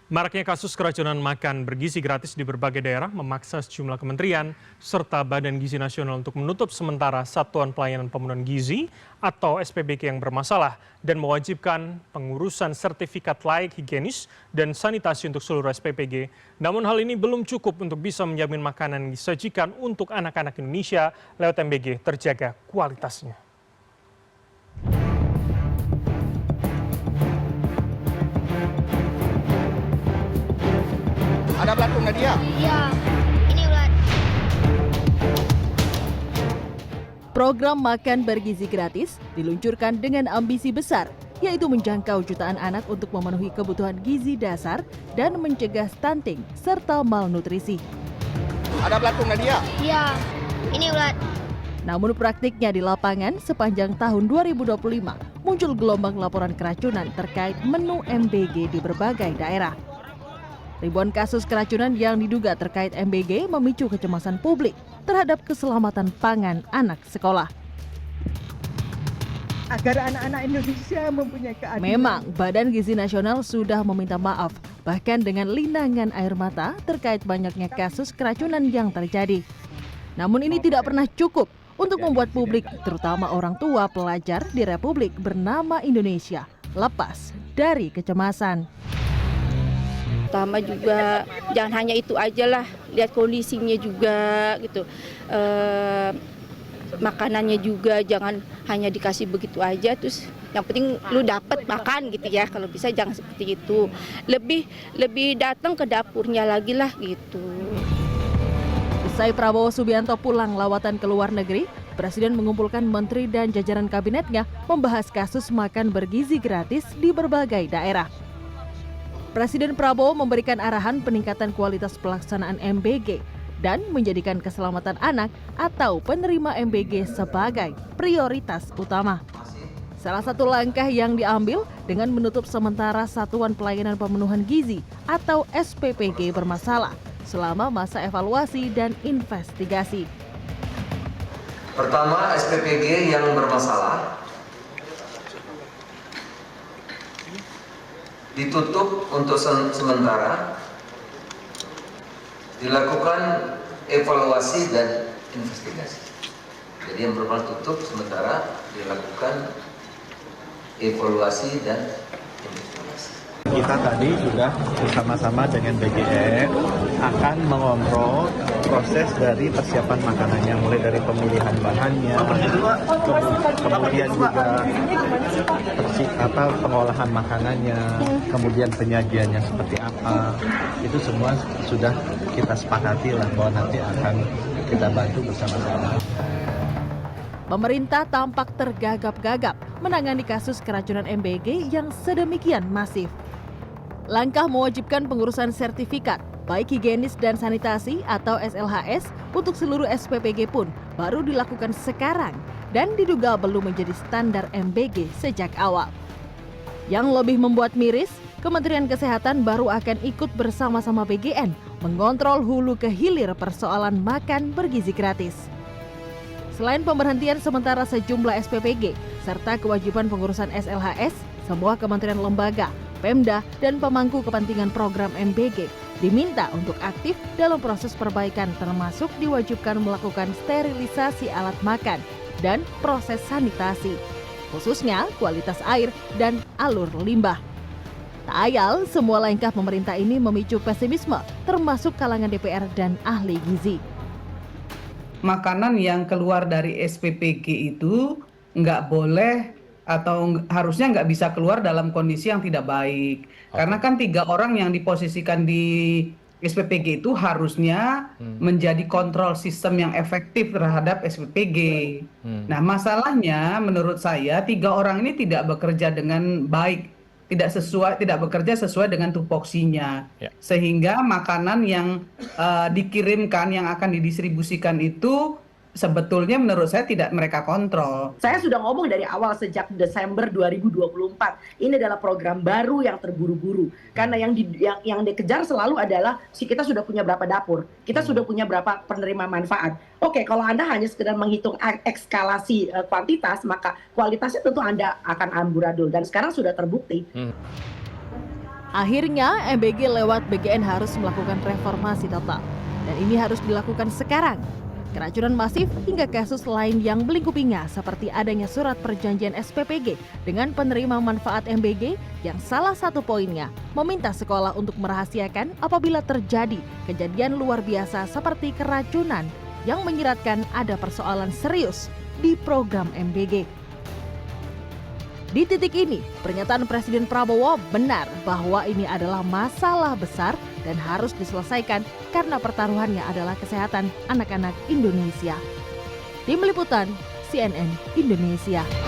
Maraknya kasus keracunan makan bergizi gratis di berbagai daerah memaksa sejumlah kementerian serta Badan Gizi Nasional untuk menutup sementara Satuan Pelayanan Pemenuhan Gizi atau SPBG yang bermasalah dan mewajibkan pengurusan sertifikat layak higienis dan sanitasi untuk seluruh SPBG. Namun hal ini belum cukup untuk bisa menjamin makanan yang disajikan untuk anak-anak Indonesia lewat MBG terjaga kualitasnya. Ada pelaku nggak dia? Iya, ini ular. Program makan bergizi gratis diluncurkan dengan ambisi besar, yaitu menjangkau jutaan anak untuk memenuhi kebutuhan gizi dasar dan mencegah stunting serta malnutrisi. Ada pelaku nggak dia? Iya, ini ular. Namun praktiknya di lapangan sepanjang tahun 2025 muncul gelombang laporan keracunan terkait menu MBG di berbagai daerah. Ribuan kasus keracunan yang diduga terkait MBG memicu kecemasan publik terhadap keselamatan pangan anak sekolah. Agar anak-anak Indonesia mempunyai keadilan. Memang Badan Gizi Nasional sudah meminta maaf, bahkan dengan linangan air mata terkait banyaknya kasus keracunan yang terjadi. Namun ini tidak pernah cukup untuk membuat publik, terutama orang tua pelajar di Republik bernama Indonesia, lepas dari kecemasan. Pertama juga jangan hanya itu aja lah, lihat kondisinya juga gitu. Makanannya juga jangan hanya dikasih begitu aja, terus yang penting lu dapet makan gitu ya. Kalau bisa jangan seperti itu. Lebih datang ke dapurnya lagi lah gitu. Usai Prabowo Subianto pulang lawatan ke luar negeri, Presiden mengumpulkan menteri dan jajaran kabinetnya membahas kasus makan bergizi gratis di berbagai daerah. Presiden Prabowo memberikan arahan peningkatan kualitas pelaksanaan MBG dan menjadikan keselamatan anak atau penerima MBG sebagai prioritas utama. Salah satu langkah yang diambil dengan menutup sementara Satuan Pelayanan Pemenuhan Gizi atau SPPG bermasalah selama masa evaluasi dan investigasi. Pertama, SPPG yang bermasalah ditutup untuk sementara, dilakukan evaluasi dan investigasi. Jadi yang bermasalah tutup sementara, dilakukan evaluasi dan investigasi. Kita tadi sudah bersama-sama dengan BGN akan mengontrol proses dari persiapan makanannya, mulai dari pemilihan bahannya, kemudian juga pengolahan makanannya, kemudian penyajiannya seperti apa. Itu semua sudah kita sepakati lah bahwa nanti akan kita bantu bersama-sama. Pemerintah tampak tergagap-gagap menangani kasus keracunan MBG yang sedemikian masif. Langkah mewajibkan pengurusan sertifikat, baik higienis dan sanitasi atau SLHS untuk seluruh SPPG pun baru dilakukan sekarang dan diduga belum menjadi standar MBG sejak awal. Yang lebih membuat miris, Kementerian Kesehatan baru akan ikut bersama-sama BGN mengontrol hulu ke hilir persoalan makan bergizi gratis. Selain pemberhentian sementara sejumlah SPPG serta kewajiban pengurusan SLHS, semua kementerian lembaga, Pemda, dan pemangku kepentingan program MBG diminta untuk aktif dalam proses perbaikan, termasuk diwajibkan melakukan sterilisasi alat makan dan proses sanitasi, khususnya kualitas air dan alur limbah. Tak ayal, semua langkah pemerintah ini memicu pesimisme, termasuk kalangan DPR dan ahli gizi. Makanan yang keluar dari SPPG itu nggak boleh atau harusnya nggak bisa keluar dalam kondisi yang tidak baik. Karena kan 3 orang yang diposisikan di SPPG itu harusnya menjadi kontrol sistem yang efektif terhadap SPPG. Nah, masalahnya menurut saya 3 orang ini tidak bekerja dengan baik, tidak bekerja sesuai dengan tupoksinya. Sehingga makanan yang dikirimkan, yang akan didistribusikan itu sebetulnya menurut saya tidak mereka kontrol. Saya sudah ngomong dari awal sejak Desember 2024. Ini adalah program baru yang terburu-buru. Karena yang dikejar selalu adalah kita sudah punya berapa dapur, kita sudah punya berapa penerima manfaat. Oke, kalau Anda hanya sekedar menghitung eskalasi kuantitas, maka kualitasnya tentu Anda akan amburadul dan sekarang sudah terbukti. Akhirnya, MBG lewat BGN harus melakukan reformasi total. Dan ini harus dilakukan sekarang. Keracunan masif hingga kasus lain yang melingkupinya seperti adanya surat perjanjian SPPG dengan penerima manfaat MBG yang salah satu poinnya meminta sekolah untuk merahasiakan apabila terjadi kejadian luar biasa seperti keracunan yang menyiratkan ada persoalan serius di program MBG. Di titik ini, pernyataan Presiden Prabowo benar bahwa ini adalah masalah besar dan harus diselesaikan karena pertaruhannya adalah kesehatan anak-anak Indonesia. Tim Liputan CNN Indonesia.